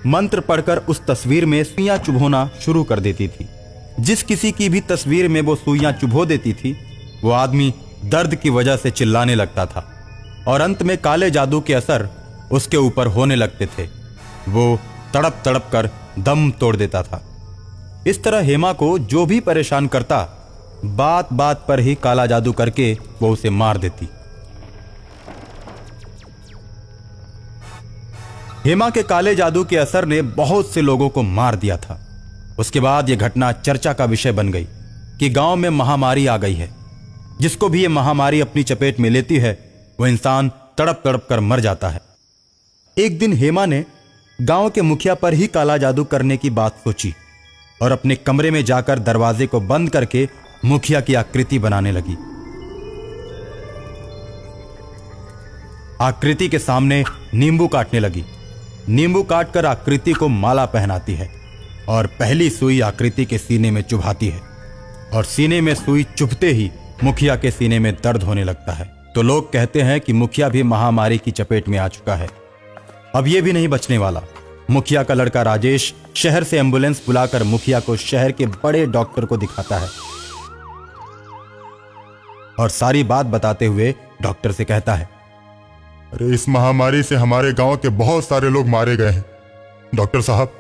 मंत्र पढ़कर उस तस्वीर में सुइयां चुभोना शुरू कर देती थी। जिस किसी की भी तस्वीर में वो सुइयां चुभो देती थी, वो आदमी दर्द की वजह से चिल्लाने लगता था और अंत में काले जादू के असर उसके ऊपर होने लगते थे। वो तड़प तड़प कर दम तोड़ देता था। इस तरह हेमा को जो भी परेशान करता, बात बात पर ही काला जादू करके वो उसे मार देती। हेमा के काले जादू के असर ने बहुत से लोगों को मार दिया था। उसके बाद यह घटना चर्चा का विषय बन गई कि गांव में महामारी आ गई है। जिसको भी यह महामारी अपनी चपेट में लेती है, वह इंसान तड़प तड़प कर मर जाता है। एक दिन हेमा ने गांव के मुखिया पर ही काला जादू करने की बात सोची और अपने कमरे में जाकर दरवाजे को बंद करके मुखिया की आकृति बनाने लगी। आकृति के सामने नींबू काटने लगी। नींबू काटकर आकृति को माला पहनाती है और पहली सुई आकृति के सीने में चुभाती है और सीने में सुई चुभते ही मुखिया के सीने में दर्द होने लगता है। तो लोग कहते हैं कि मुखिया भी महामारी की चपेट में आ चुका है। अब यह भी नहीं बचने वाला। मुखिया का लड़का राजेश शहर से एम्बुलेंस बुलाकर मुखिया को शहर के बड़े डॉक्टर को दिखाता है और सारी बात बताते हुए डॉक्टर से कहता है, अरे इस महामारी से हमारे गांव के बहुत सारे लोग मारे गए हैं। डॉक्टर साहब,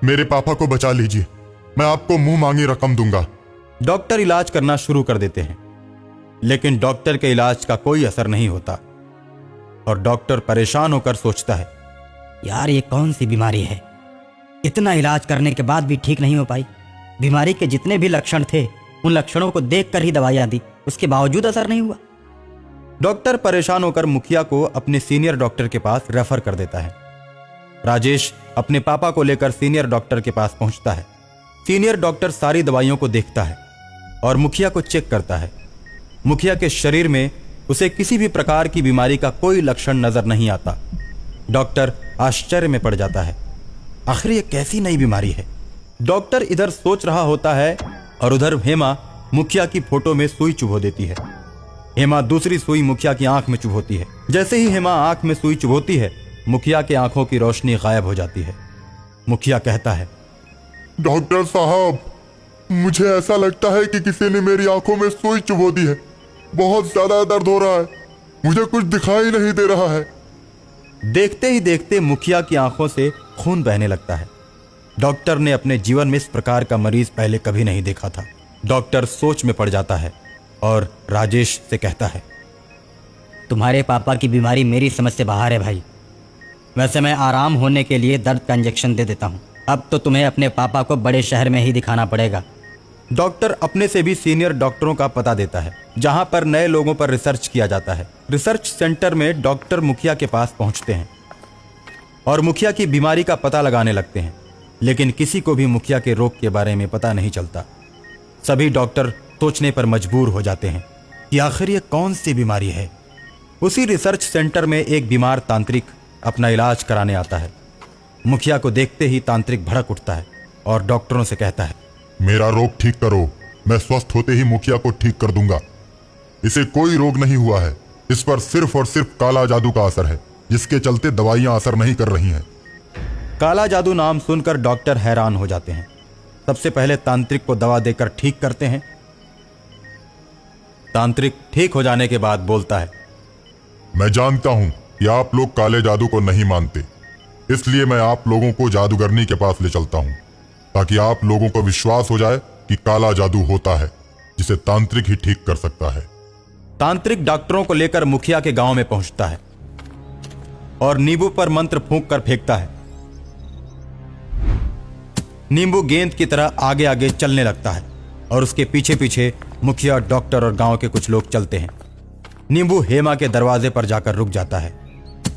मेरे पापा को बचा लीजिए, मैं आपको मुंह मांगी रकम दूंगा। डॉक्टर इलाज करना शुरू कर देते हैं, लेकिन डॉक्टर के इलाज का कोई असर नहीं होता और डॉक्टर परेशान होकर सोचता है, यार ये कौन सी बीमारी है, इतना इलाज करने के बाद भी ठीक नहीं हो पाई। बीमारी के जितने भी लक्षण थे, उन लक्षणों को देखकर ही दवाइयां दी, उसके बावजूद असर नहीं हुआ। डॉक्टर परेशान होकर मुखिया को अपने सीनियर डॉक्टर के पास रेफर कर देता है। राजेश अपने पापा को लेकर सीनियर डॉक्टर के पास पहुंचता है। सीनियर डॉक्टर सारी दवाइयों को देखता है और मुखिया को चेक करता है। मुखिया के शरीर में उसे किसी भी प्रकार की बीमारी का कोई लक्षण नजर नहीं आता। डॉक्टर आश्चर्य में पड़ जाता है, आखिर ये कैसी नई बीमारी है। डॉक्टर इधर सोच रहा होता है और उधर हेमा मुखिया की फोटो में सुई चुभो देती है। हेमा दूसरी सुई मुखिया की आंख में चुभोती है। जैसे ही हेमा आंख में सुई चुभोती है, मुखिया के आंखों की रोशनी गायब हो जाती है। मुखिया कहता है, डॉक्टर साहब, मुझे ऐसा लगता है कि किसी ने मेरी आंखों में सुई चुभो दी है। बहुत ज्यादा दर्द हो रहा है, मुझे कुछ दिखाई नहीं दे रहा है। देखते ही देखते मुखिया की आंखों से खून बहने लगता है। डॉक्टर ने अपने जीवन में इस प्रकार का मरीज पहले कभी नहीं देखा था। डॉक्टर सोच में पड़ जाता है और राजेश से कहता है, तुम्हारे पापा की बीमारी मेरी समझ से बाहर है भाई। वैसे मैं आराम होने के लिए दर्द का इंजेक्शन दे देता हूँ। अब तो तुम्हें अपने पापा को बड़े शहर में ही दिखाना पड़ेगा। डॉक्टर अपने से भी सीनियर डॉक्टरों का पता देता है, जहां पर नए लोगों पर रिसर्च किया जाता है। रिसर्च सेंटर में डॉक्टर मुखिया के पास पहुंचते हैं और मुखिया की बीमारी का पता लगाने लगते हैं, लेकिन किसी को भी मुखिया के रोग के बारे में पता नहीं चलता। सभी डॉक्टर सोचने पर मजबूर हो जाते हैं कि आखिर ये कौन सी बीमारी है। उसी रिसर्च सेंटर में एक बीमार तांत्रिक अपना इलाज कराने आता है। मुखिया को देखते ही तांत्रिक भड़क उठता है और डॉक्टरों से कहता है, मेरा रोग ठीक करो, मैं स्वस्थ होते ही मुखिया को ठीक कर दूंगा। इसे कोई रोग नहीं हुआ है, इस पर सिर्फ और सिर्फ काला जादू का असर है, जिसके चलते दवाइयां असर नहीं कर रही हैं। काला जादू नाम सुनकर डॉक्टर हैरान हो जाते हैं। सबसे पहले तांत्रिक को दवा देकर ठीक करते हैं। तांत्रिक ठीक हो जाने के बाद बोलता है, मैं जानता हूं कि आप लोग काले जादू को नहीं मानते, इसलिए मैं आप लोगों को जादूगरनी के पास ले चलता हूं, ताकि आप लोगों को विश्वास हो जाए कि काला जादू होता है, जिसे तांत्रिक ही ठीक कर सकता है। तांत्रिक डॉक्टरों को लेकर मुखिया के गांव में पहुंचता है और नींबू पर मंत्र फूंक कर फेंकता है। नींबू गेंद की तरह आगे आगे चलने लगता है और उसके पीछे पीछे मुखिया, डॉक्टर और गांव के कुछ लोग चलते हैं। नींबू हेमा के दरवाजे पर जाकर रुक जाता है।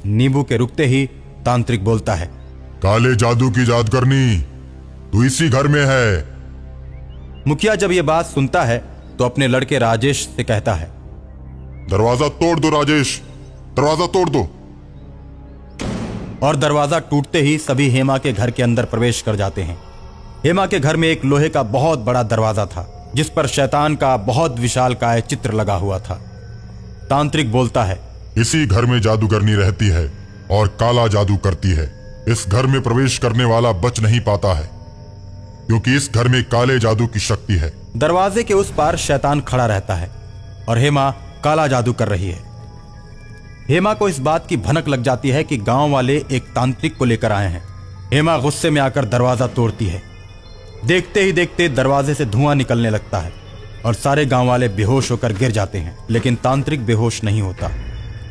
नींबू के रुकते ही तांत्रिक बोलता है, काले जादू की जादूगरनी, तू इसी घर में है। मुखिया जब यह बात सुनता है तो अपने लड़के राजेश से कहता है, दरवाजा तोड़ दो राजेश, दरवाजा तोड़ दो। और दरवाजा टूटते ही सभी हेमा के घर के अंदर प्रवेश कर जाते हैं। हेमा के घर में एक लोहे का बहुत बड़ा दरवाजा था, जिस पर शैतान का बहुत विशालकाय चित्र लगा हुआ था। तांत्रिक बोलता है, इसी घर में जादूगरनी रहती है और काला जादू करती है। इस घर में प्रवेश करने वाला बच नहीं पाता है, क्योंकि इस घर में काले जादू की शक्ति है। दरवाजे के उस पार शैतान खड़ा रहता है और हेमा काला जादू कर रही है। हेमा को इस बात की भनक लग जाती है कि गांव वाले एक तांत्रिक को लेकर आए हैं। हेमा गुस्से में आकर दरवाजा तोड़ती है। देखते ही देखते दरवाजे से धुआं निकलने लगता है और सारे गांव वाले बेहोश होकर गिर जाते हैं। लेकिन तांत्रिक बेहोश नहीं होता।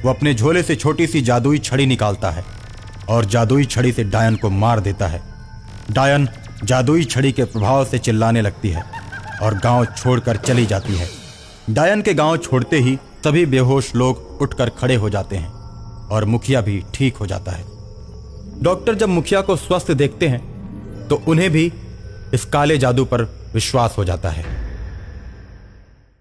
वो अपने झोले से छोटी सी जादुई छड़ी निकालता है और जादुई छड़ी से डायन को मार देता है। डायन जादुई छड़ी के प्रभाव से चिल्लाने लगती है और गांव छोड़कर चली जाती है। डायन के गांव छोड़ते ही सभी बेहोश लोग उठकर खड़े हो जाते हैं और मुखिया भी ठीक हो जाता है। डॉक्टर जब मुखिया को स्वस्थ देखते हैं तो उन्हें भी इस काले जादू पर विश्वास हो जाता है।